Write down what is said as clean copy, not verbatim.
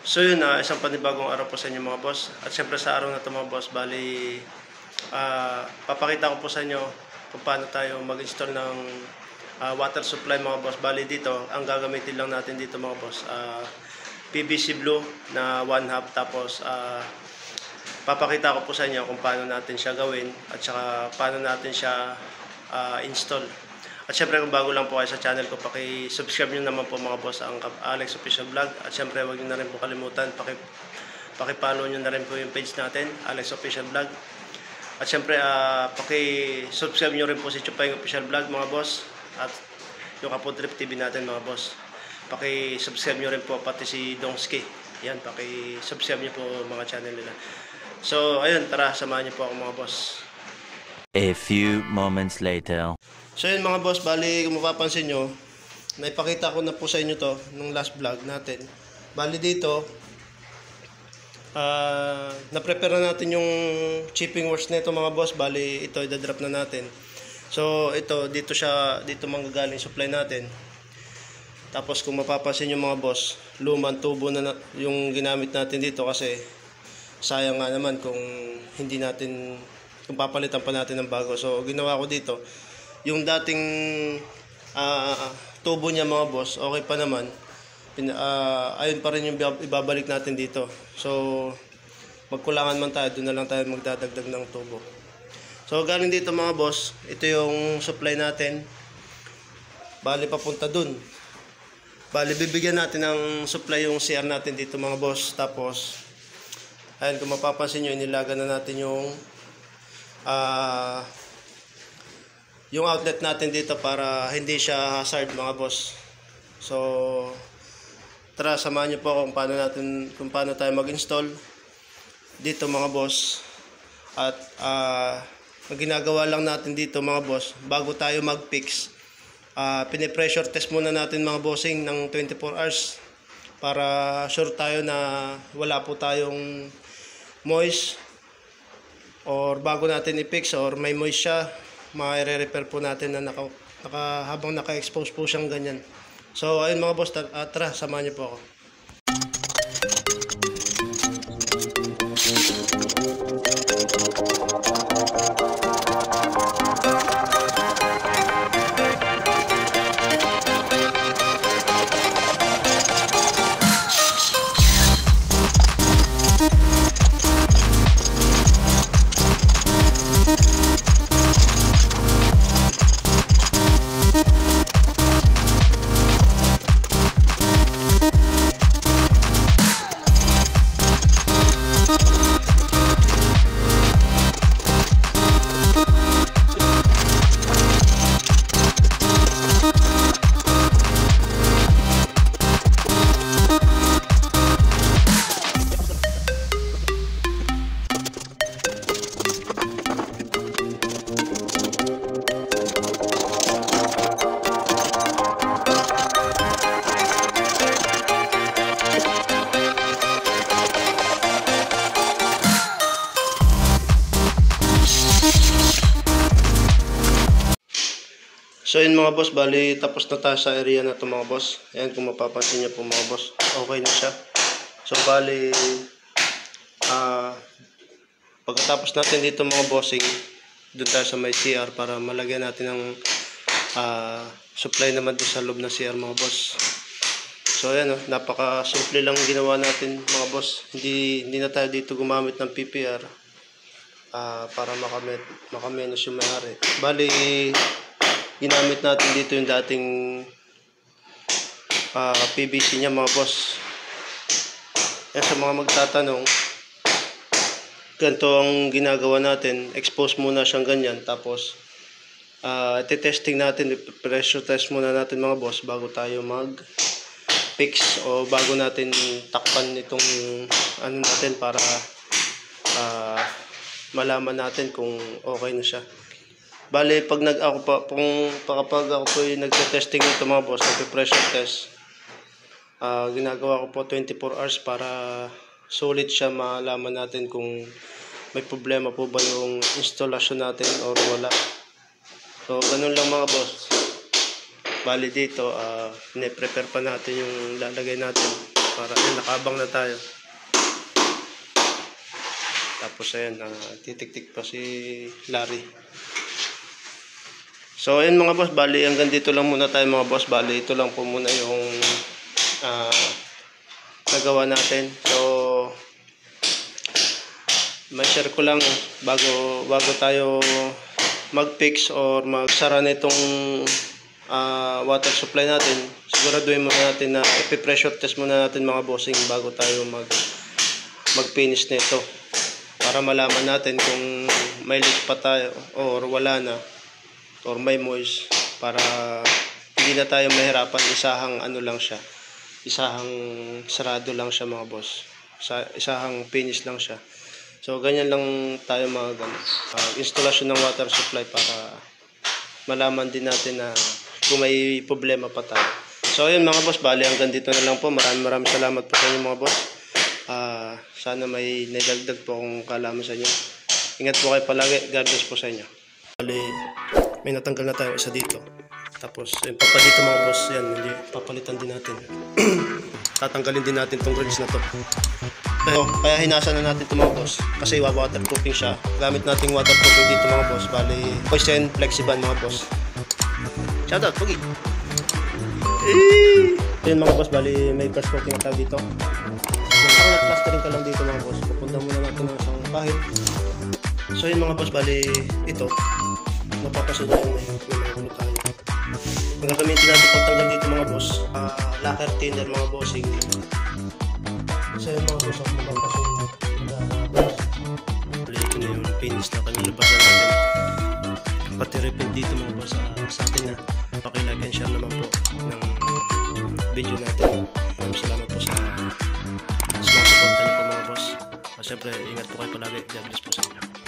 So yun, isang panibagong araw po sa inyo mga boss. At syempre sa araw na ito mga boss, bali papakita ko po sa inyo kung paano tayo mag-install ng water supply mga boss. Bali dito, ang gagamitin lang natin dito mga boss, PVC blue na 1/2. Tapos papakita ko po sa inyo kung paano natin siya gawin at saka paano natin siya install. At syempre kung bago lang po kayo sa channel ko, paki-subscribe nyo naman po mga boss ang Alex Official Vlog. At syempre huwag nyo na rin po kalimutan, paki-follow nyo na rin po yung page natin, Alex Official Vlog. At syempre paki-subscribe nyo rin po si Chupayng Official Vlog mga boss. At yung Kaputrip TV natin mga boss. Paki-subscribe nyo rin po pati si Dongski. Yan, paki-subscribe nyo po mga channel nila. So ayun, tara samahan nyo po ako mga boss. A few moments later. So yun mga boss, bali kung mapapansin nyo, naipakita ko na po sa inyo to nung last vlog natin. Bali dito, na-prepare na natin yung chipping works nito mga boss. Bali ito, idadrop na natin. So ito, dito manggagaling supply natin. Tapos kung mapapansin nyo mga boss, lumang tubo na yung ginamit natin dito kasi sayang nga naman kung kung papalitan pa natin ng bago. So ginawa ko dito, yung dating tubo niya mga boss, okay pa naman. Ayun pa rin yung ibabalik natin dito. So magkulangan man tayo, doon na lang tayo magdadagdag ng tubo. So galing dito mga boss, ito yung supply natin. Bali papunta dun. Bali bibigyan natin ng supply yung CR natin dito mga boss. Tapos ayun, kung mapapansin nyo, inilagan na natin yung outlet natin dito para hindi siya hazard mga boss. So tara, samahan niyo po kung paano tayo mag-install dito mga boss. At ang ginagawa lang natin dito mga boss, bago tayo mag-fix, pine-pressure test muna natin mga bossing ng 24 hours para sure tayo na wala po tayong moist, or bago natin i-fix or may moist siya, ma-repair po natin na habang naka-expose po siyang ganyan. So ayun mga boss, tara samahan niyo po ako. So yun mga boss, bali tapos na tayo sa area na to mga boss. Ayan, kung mapapansin niyo po mga boss, okay na siya. So bali pagkatapos natin dito mga bossing, doon tayo sa may CR para malagyan natin ng supply naman doon sa loob ng CR mga boss. So ayan, napaka-simple lang ginawa natin mga boss. Hindi na tayo dito gumamit ng PPR para makamenos yung may-ari. Bali ginamit natin dito yung dating PVC niya mga boss. Yan, sa mga magtatanong, ganito ang ginagawa natin. Expose muna siyang ganyan. Tapos iti-testing natin, pressure test muna natin mga boss bago tayo mag-fix o bago natin takpan itong ano natin para malaman natin kung okay na siya. Bale, kapag ako po yung nagte-testing nito mga boss, nagpe-pressure test, ginagawa ko po 24 hours para solid siya, malaman natin kung may problema po ba yung installation natin or wala. So, ganun lang mga boss. Bali dito, prepare pa natin yung lalagay natin. para ayun, nakabang na tayo. Tapos ayan, titik-tik pa si Larry. So ayun mga boss, bali hanggang dito lang muna tayo mga boss. Bali ito lang po muna yung nagawa natin. So may share ko lang bago tayo mag-fix or magsara nitong water supply natin. Siguraduhin muna natin na ipi-pressure test muna natin mga bossing bago tayo mag-finish nito. Para malaman natin kung may leak pa tayo or wala na or may moist, para hindi na tayo mahirapan. Isahang ano lang siya, isahang sarado lang siya mga boss, isahang finish lang siya. So ganyan lang tayo installation ng water supply para malaman din natin na kung may problema pa tayo. So ayun mga boss, bali hanggang dito na lang po. Maraming salamat po sa inyo mga boss. Sana may naidagdag po akong kaalaman sa inyo. Ingat po kayo palagi. God bless po sa inyo. Bali, may natanggal na tayo isa dito. Tapos yung papa dito mga boss, yan, hindi papalitan din natin. Tatanggalin din natin tong grills na to. Kaya hinasan na natin ito mga boss, kasi waterproofing siya. Gamit nating waterproofing dito mga boss. Bali, Poison Flexiban mga boss. Shoutout, Pugi! Ayun mga boss, bali may brush coating na tayo dito. Parang nag-plastering ka lang dito mga boss. Pupunta muna natin ng isang bahid. So yun mga boss, bali ito mapapasunod yung may mga gulo tayo. Ang gagamitin natin pagtanggal dito mga boss, lacquer thinner mga bossing. So yun mga boss, ang mapapasunod bali ito na yung finish na kanilabasan natin. Pati repeat dito mga boss sa atin na pakilike and share naman po ng video natin. Maraming salamat po sa mga support niyo po mga boss. Siyempre ingat po kayo palagi. God bless po sa inyo.